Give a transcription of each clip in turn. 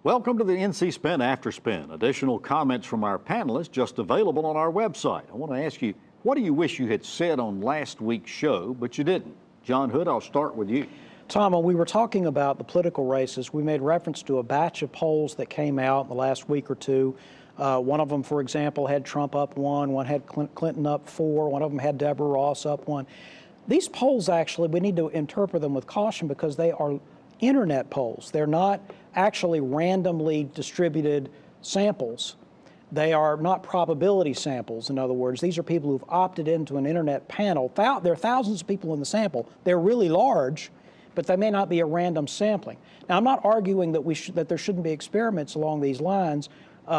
Welcome to the NC Spin After Spin. Additional comments from our panelists just available on our website. I want to ask you, what do you wish you had said on last week's show, but you didn't? John Hood, I'll start with you. Tom, when we were talking about the political races, we made reference to a batch of polls that came out in the last week or two. One of them, for example, had Trump up 1, had Clinton up 4, one of them had Deborah Ross up 1. These polls, actually, we need to interpret them with caution because they are internet polls. They're not actually randomly distributed samples. They are not probability samples. In other words, these are people who've opted into an internet panel. There are thousands of people in the sample. They're really large, but they may not be a random sampling. Now, I'm not arguing that there shouldn't be experiments along these lines.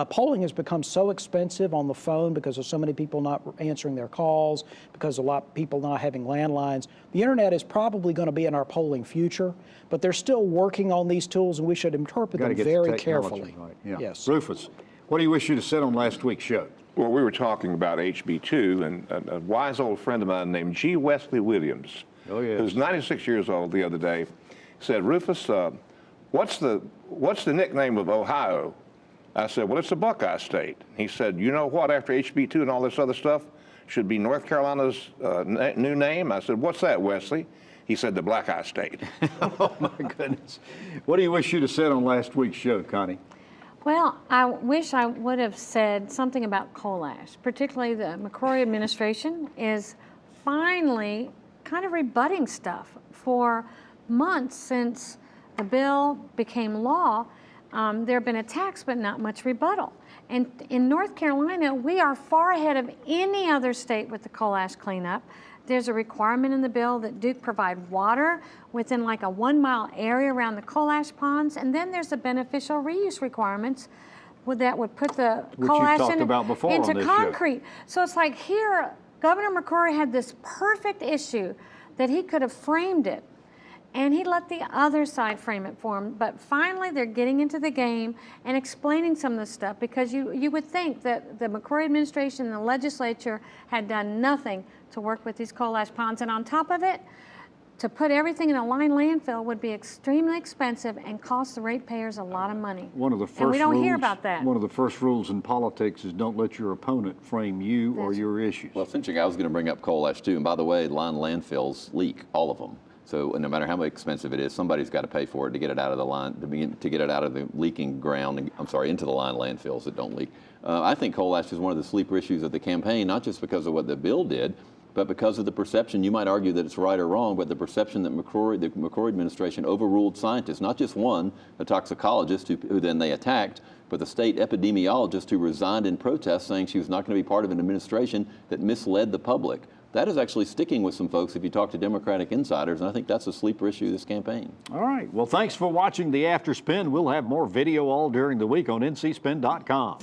Polling has become so expensive on the phone because of so many people not answering their calls, because a lot of people not having landlines. The internet is probably going to be in our polling future, but they're still working on these tools, and we should interpret them very carefully. Right. Yeah. Yes. Rufus, what do you wish you'd have said on last week's show? Well, we were talking about HB2, and a wise old friend of mine named G. Wesley Williams, who's 96 years old, the other day, said, "Rufus, what's the nickname of Ohio?" I said, "Well, it's the Buckeye State." He said, "You know what, after HB2 and all this other stuff, should be North Carolina's new name?" I said, "What's that, Wesley?" He said, "The Black Eye State." Oh, my goodness. What do you wish you'd have said on last week's show, Connie? Well, I wish I would have said something about coal ash, particularly the McCrory administration is finally kind of rebutting stuff. For months since the bill became law, there have been attacks, but not much rebuttal. And in North Carolina, we are far ahead of any other state with the coal ash cleanup. There's a requirement in the bill that Duke provide water within like a 1-mile area around the coal ash ponds. And then there's the beneficial reuse requirements that would put the coal ash into concrete. So it's like here, Governor McCrory had this perfect issue that he could have framed it, and he let the other side frame it for him. But finally, they're getting into the game and explaining some of the stuff, because you would think that the McCrory administration and the legislature had done nothing to work with these coal ash ponds. And on top of it, to put everything in a lined landfill would be extremely expensive and cost the ratepayers a lot of money. And we don't hear about that. One of the first rules in politics is don't let your opponent frame you or your issues. Well, it's interesting. I was going to bring up coal ash too. And by the way, lined landfills leak, all of them. So no matter how expensive it is, somebody's got to pay for it to get it out of the line, to get it out of the leaking ground. Into the lined landfills that don't leak. I think coal ash is one of the sleeper issues of the campaign, not just because of what the bill did, but because of the perception. You might argue that it's right or wrong, but the perception that the McCrory administration overruled scientists, not just one, a toxicologist who then they attacked, but the state epidemiologist who resigned in protest, saying she was not going to be part of an administration that misled the public. That is actually sticking with some folks if you talk to Democratic insiders, and I think that's a sleeper issue this campaign. All right. Well, thanks for watching the After Spin. We'll have more video all during the week on ncspin.com.